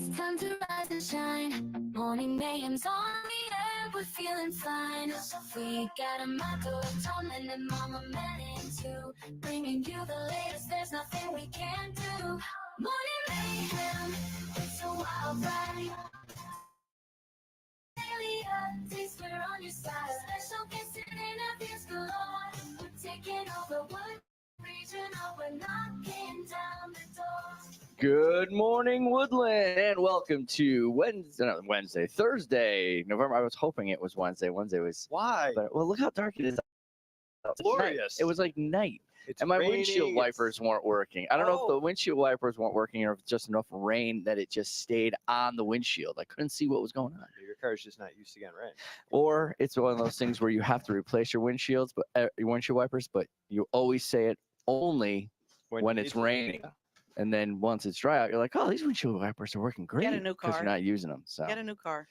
It's time to rise and shine. Morning mayhem's on the air, we're feeling fine. We got a motto, Tomlin and Mama Manning too. Bringing you the latest, there's nothing we can't do. Morning mayhem, it's a wild ride. Daily updates, we're on your side. Special guests and interviews galore. We're taking over one region, oh, we're knocking down the door. Good morning, Woodland, and welcome to Thursday, November. I was hoping it was Wednesday. Wednesday was Why? but well, look how dark it is. It's Glorious. night. It was like night, It's and my raining, windshield wipers weren't working. I don't know if the Oh. windshield wipers weren't working or if it's just enough rain that it just stayed on the windshield. I couldn't see what was going on. Your car's just not used to getting rain. Or it's one of those things where you have to replace your windshields, but your windshield wipers, but you always say it only when you it's need to. raining. And then once it's dry out, you're like, oh, these windshield wipers are working great. Get a new because car. you're not using them. So Get a new car.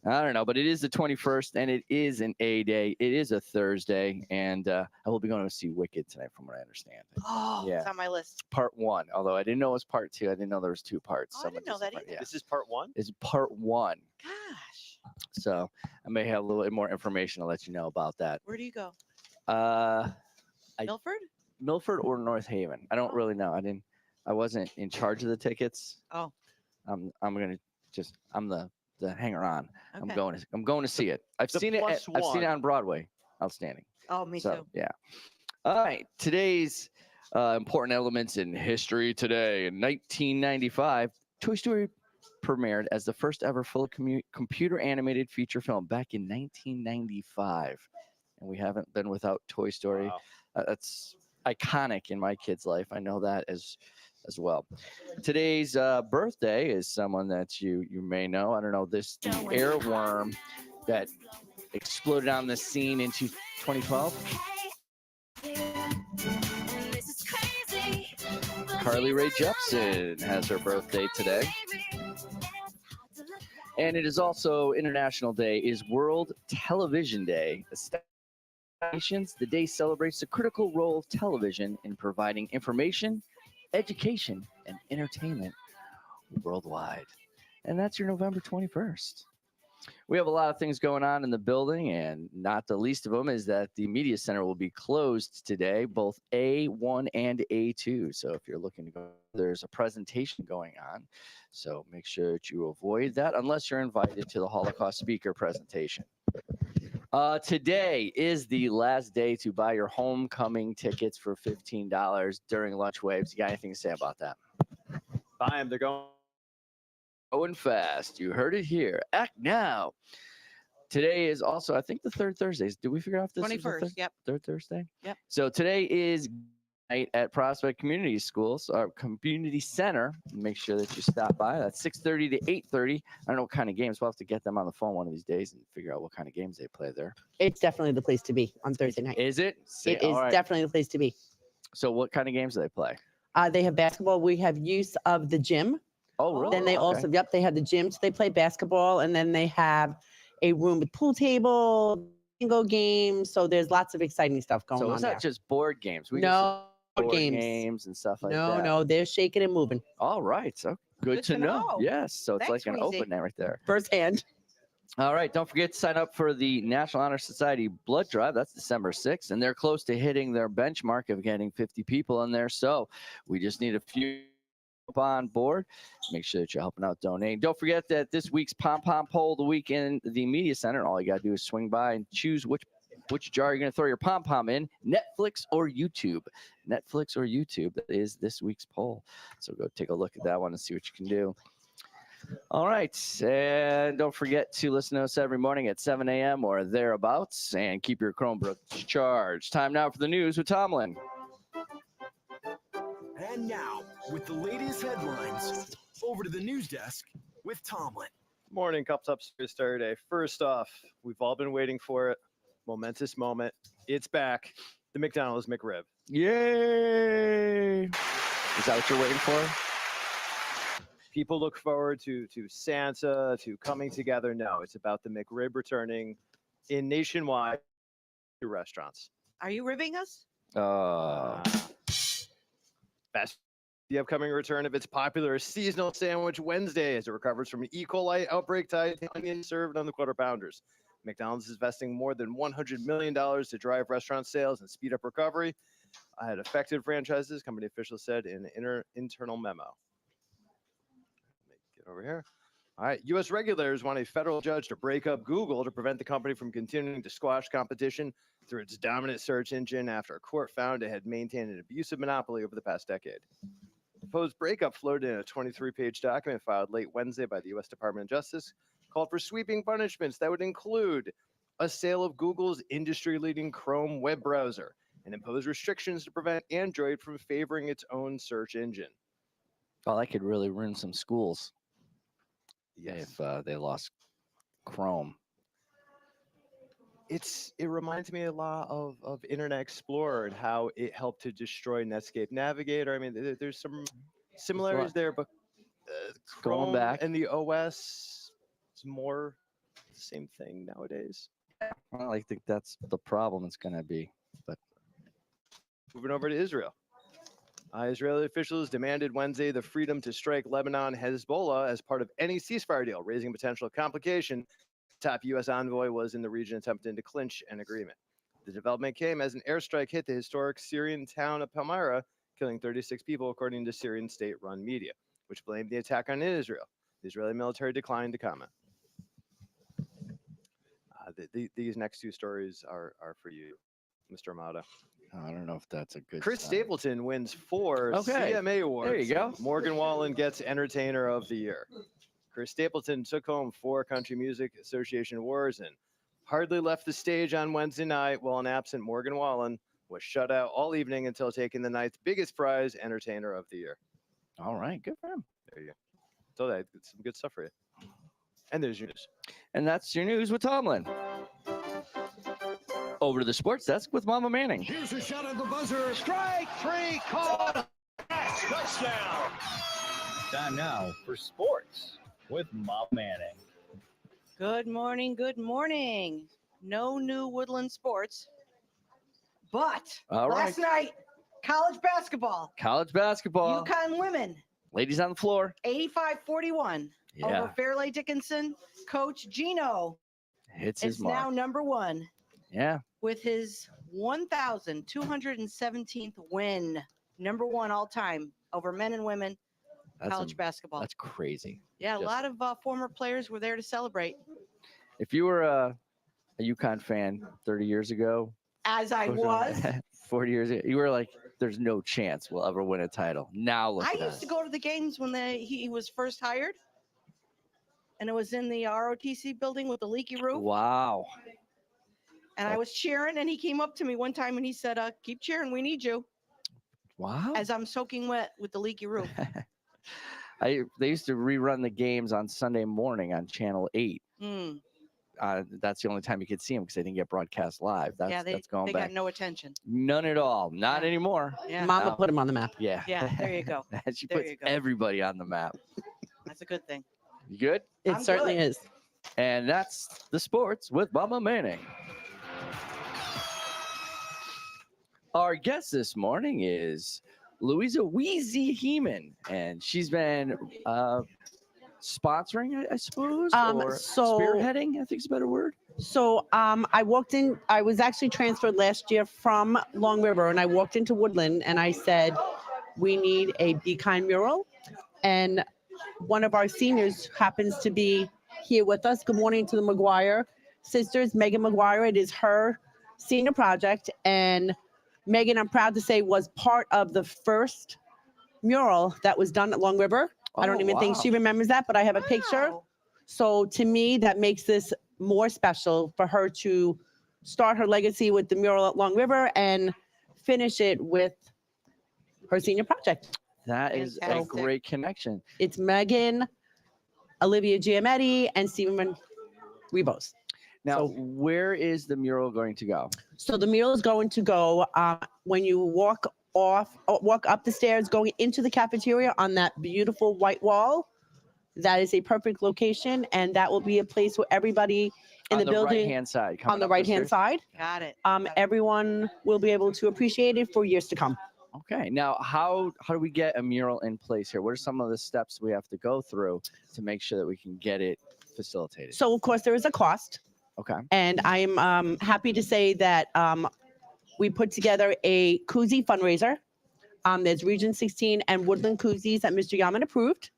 I don't know, but it is the 21st, and it is an A day. It is a Thursday, and I will be going to see Wicked tonight, from what I understand. Oh, Yeah. it's on my list. Part 1, although I didn't know it was part 2. I didn't know there was 2 parts. Oh, I Someone didn't know just that said either. Yeah, This is part 1? it's part 1. Gosh. So I may have a little bit more information. I'll let you know about that. Where do you go? I- Milford? Milford or North Haven? I don't Oh. really know. I wasn't in charge of the tickets. Oh. I'm the hanger on. Okay. I'm going to see it. I've The seen it. plus I've seen it one. on Broadway. Outstanding. Oh, me So too. yeah. All right. Today's important elements in history today. In 1995, Toy Story premiered as the first ever full computer animated feature film back in 1995, and we haven't been without Toy Story. Wow. That's iconic in my kid's life. I know that as well. Today's birthday is someone that you may know. I don't know, this airworm that exploded on the scene in 2012. Carly Rae Jepsen has her birthday today. And it is also International Day is World Television Day. The day celebrates the critical role of television in providing information, education, and entertainment worldwide. And that's your November 21st. We have a lot of things going on in the building, and not the least of them is that the Media Center will be closed today, both A1 and A2. So if you're looking to go, there's a presentation going on. So make sure that you avoid that unless you're invited to the Holocaust speaker presentation. Today is the last day to buy your homecoming tickets for $15 during lunch waves. You got anything to say about that? Buy them. They're Going fast. You heard it here. Act now. Today is also, I think, the third Thursday. Did we figure out if this is the 21st. Yep. third Thursday? Yep. So today is night at Prospect Community Schools, our community center. Make sure that you stop by. That's 6:30 to 8:30. I don't know what kind of games. We'll have to get them on the phone one of these days and figure out what kind of games they play there. It's definitely the place to be on Thursday night. Is it? It is All right. definitely the place to be. So what kind of games do they play? They have basketball. We have use of the gym. Oh, really? Then they Okay. also, they have the gym. So they play basketball, and then they have a room with pool table, bingo games. So there's lots of exciting stuff going So on it's there. not just board games. We can No see board games. games and stuff like No, that. no, they're shaking and moving All right. So good to know. Yes. So it's Thanks, like an Weezy. open net right there. firsthand. All right. Don't forget to sign up for the National Honor Society Blood Drive. That's December 6th. And they're close to hitting their benchmark of getting 50 people in there. So we just need a few on board. Make sure that you're helping out donating. Don't forget that this week's Pom Pom Poll of the week in the Media Center. All you got to do is swing by and choose which jar you're going to throw your pom pom in, Netflix or YouTube. Netflix or YouTube is this week's poll. So go take a look at that one and see what you can do. All right. And don't forget to listen to us every morning at 7 a.m. or thereabouts, and keep your Chromebooks charged. Time now for the news with Tomlin. And now, with the latest headlines, over to the news desk with Tomlin. morning, Cups Up Saturday. First off, we've all been waiting for it. Momentous moment. It's back. The McDonald's McRib. Yay! Is that what you're waiting for? People look forward to Santa, to coming together. No, it's about the McRib returning in nationwide restaurants. Are you ribbing us? Best the upcoming return of its popular seasonal sandwich Wednesday as it recovers from an E. coli outbreak tied to onions served on the quarter pounders. McDonald's is investing more than $100 million to drive restaurant sales and speed up recovery at affected franchises, company officials said in an internal memo. Let me get over here. All right, U.S. regulators want a federal judge to break up Google to prevent the company from continuing to squash competition through its dominant search engine after a court found it had maintained an abusive monopoly over the past decade. The proposed breakup floated in a 23-page document filed late Wednesday by the U.S. Department of Justice, called for sweeping punishments that would include a sale of Google's industry-leading Chrome web browser and impose restrictions to prevent Android from favoring its own search engine. Well, that could really ruin some schools Yes. if they lost Chrome. It reminds me a lot of Internet Explorer and how it helped to destroy Netscape Navigator. I mean, there's some similarities there, but Going Chrome back. and the OS is more the same thing nowadays. Well, I think that's the problem it's going to be. But Moving over to Israel. Israeli officials demanded Wednesday the freedom to strike Lebanon Hezbollah as part of any ceasefire deal, raising potential complication. Top U.S. envoy was in the region attempting to clinch an agreement. The development came as an airstrike hit the historic Syrian town of Palmyra, killing 36 people, according to Syrian state-run media, which blamed the attack on Israel. The Israeli military declined to comment. These next two stories are for you, Mr. Amata. I don't know if that's a good Chris sign. Stapleton wins 4 Okay, CMA awards. there you go. Morgan Wallen gets Entertainer of the Year. Chris Stapleton took home 4 Country Music Association awards and hardly left the stage on Wednesday night, while an absent Morgan Wallen was shut out all evening until taking the night's biggest prize, Entertainer of the Year. All right, good for him. There you go. So that's some good stuff for you. And there's your news. And that's your news with Tomlin. Over to the sports desk with Mama Manning. Here's a shot at the buzzer. Strike 3 caught. Touchdown. Time now for sports with Mom Manning. Good morning. Good morning. No new Woodland sports, but All right. last night, college basketball, College basketball. UConn women, Ladies on the floor. 85-41 Yeah. over Fairleigh Dickinson. Coach Gino Hits his is now mark. number 1 Yeah. with his 1,217th win. Number 1 all time over men and women That's college basketball. That's crazy. Yeah, a just- lot of former players were there to celebrate. If you were a UConn fan 30 years ago, As I was. 40 years ago, you were like, there's no chance we'll ever win a title. Now look I at used us. to go to the games when he was first hired, and it was in the ROTC building with the leaky roof. Wow. And I was cheering, and he came up to me one time and he said, "Keep cheering, we need you." Wow. As I'm soaking wet with the leaky roof. They used to rerun the games on Sunday morning on Channel 8. Mm. That's the only time you could see them because they didn't get broadcast live. That's, Yeah, that's going they back. got no attention. None at all. Not Yeah. anymore. Yeah, Mama No. put him on the map. Yeah. Yeah, there you go. She There puts you go. everybody on the map. That's a good thing. You good? It I'm certainly good. is. And that's the sports with Mama Manning. Our guest this morning is Louisa Weezy Heeman, and she's been sponsoring, I suppose, or so- spearheading, I think is a better word. So I walked in, I was actually transferred last year from Long River, and I walked into Woodland and I said, we need a Be Kind mural. And one of our seniors happens to be here with us. Good morning to the McGuire sisters, Megan McGuire. It is her senior project. And Megan, I'm proud to say, was part of the first mural that was done at Long River. I don't Oh, even think wow. she remembers that, but I have a picture. Wow. So to me, that makes this more special for her to start her legacy with the mural at Long River and finish it with her senior project. That is a Fantastic. great connection. It's Megan, Olivia Giametti, and Stephen Rebos. Now, So- where is the mural going to go? So the mural is going to go when you walk up the stairs, going into the cafeteria on that beautiful white wall. That is a perfect location, and that will be a place where everybody in On the building right-hand side. on coming the up right-hand stairs? side, Got it. everyone will be able to appreciate it for years to come. Okay. Now, how do we get a mural in place here? What are some of the steps we have to go through to make sure that we can get it facilitated? So, of course, there is a cost. Okay. And I'm happy to say that we put together a koozie fundraiser. There's Region 16 and Woodland koozies that Mr. Yaman approved.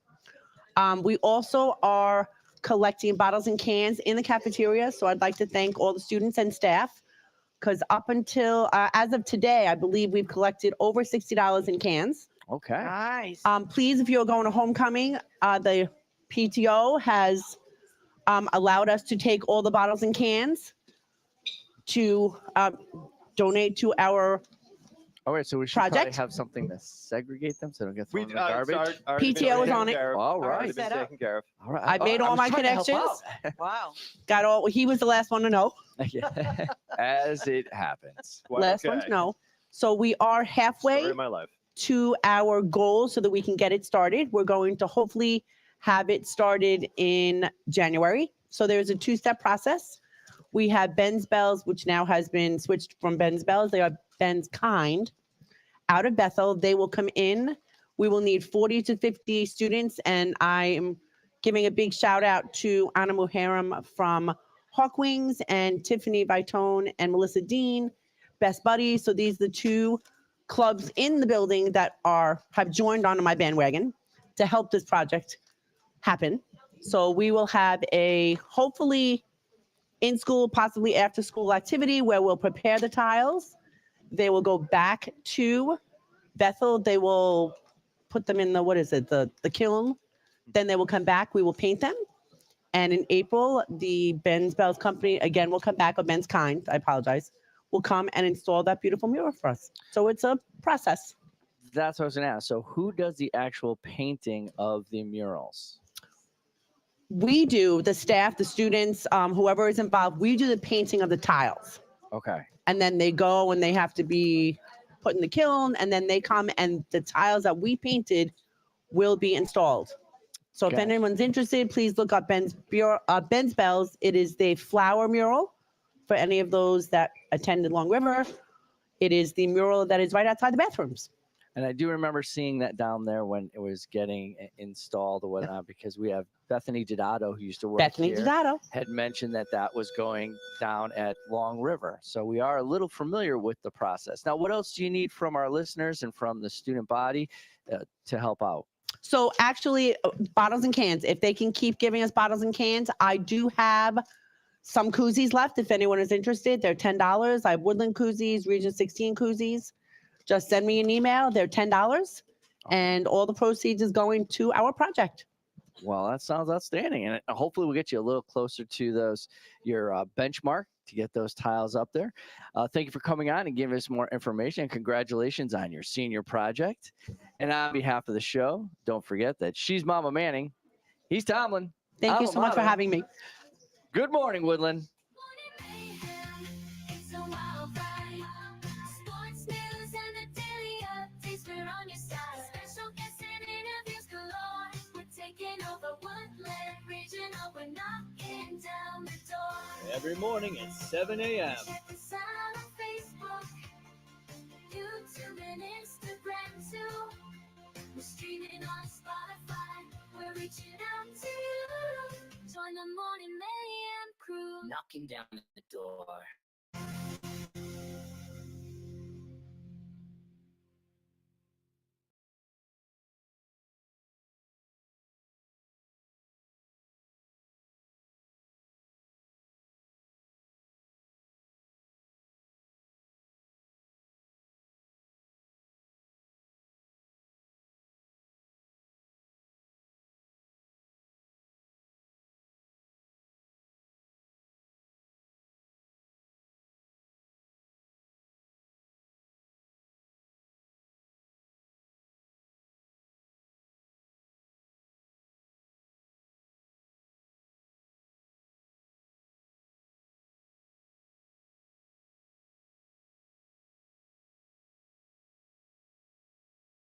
We also are collecting bottles and cans in the cafeteria. So I'd like to thank all the students and staff because up until as of today, I believe we've collected over $60 in cans. Okay. Nice. Please, if you're going to homecoming, the PTO has allowed us to take all the bottles and cans to donate to our All right. So we should probably project. have something to segregate them so they don't get thrown in the It's garbage. already been PTO is taken on it. care of. All Already right. been Set up. taken care of. All right. I made all was my trying to help connections. Wow. Got all. He was the last one to know. out. Yeah. As it happens. Quite Last one okay. to know. So we are halfway Story of my life. to our goal so that we can get it started. We're going to hopefully have it started in January. So there's a two-step process. We have Ben's Bells, which now has been switched from Ben's Bells. They are Ben's Kind out of Bethel. They will come in. We will need 40 to 50 students. And I'm giving a big shout out to Anna Muharrem from Hawk Wings and Tiffany Vitone and Melissa Dean, Best Buddies. So these are the two clubs in the building that have joined onto my bandwagon to help this project happen. So we will have a hopefully in school, possibly after school activity where we'll prepare the tiles. They will go back to Bethel. They will put them in the kiln. Then they will come back. We will paint them. And in April, the Ben's Bells company, again, will come back, or Ben's Kind, I apologize, will come and install that beautiful mural for us. So it's a process. That's what I was going to ask. So who does the actual painting of the murals? We do, the staff, the students, whoever is involved, we do the painting of the tiles. Okay. And then they go and they have to be put in the kiln, and then they come and the tiles that we painted will be installed. So if Gotcha. anyone's interested, please look up Ben's Bells. It is the flower mural for any of those that attended Long River. It is the mural that is right outside the bathrooms. And I do remember seeing that down there when it was getting installed or whatnot, because we have Bethany Didato, who used to work Bethany here, Didato. had mentioned that that was going down at Long River. So we are a little familiar with the process. Now, what else do you need from our listeners and from the student body to help out? So actually, bottles and cans, if they can keep giving us bottles and cans, I do have some koozies left. If anyone is interested, they're $10. I have Woodland koozies, Region 16 koozies. Just send me an email. They're $10. And all the proceeds is going to our project. Well, that sounds outstanding. And hopefully we'll get you a little closer to your benchmark to get those tiles up there. Thank you for coming on and giving us more information. And congratulations on your senior project. And on behalf of the show, don't forget that she's Mama Manning. He's Tomlin. Thank you so much for having me. Good morning, Woodland. It's a wild ride. Sports news and the daily updates, we're on your side. Special guests and interviews galore. We're taking over Woodland Regional. We're knocking down the door. Every morning at 7 a.m. Check us out on Facebook, YouTube, and Instagram too. We're streaming on Spotify. We're reaching out to you. Join the Morning Mayhem crew. Knocking down the door.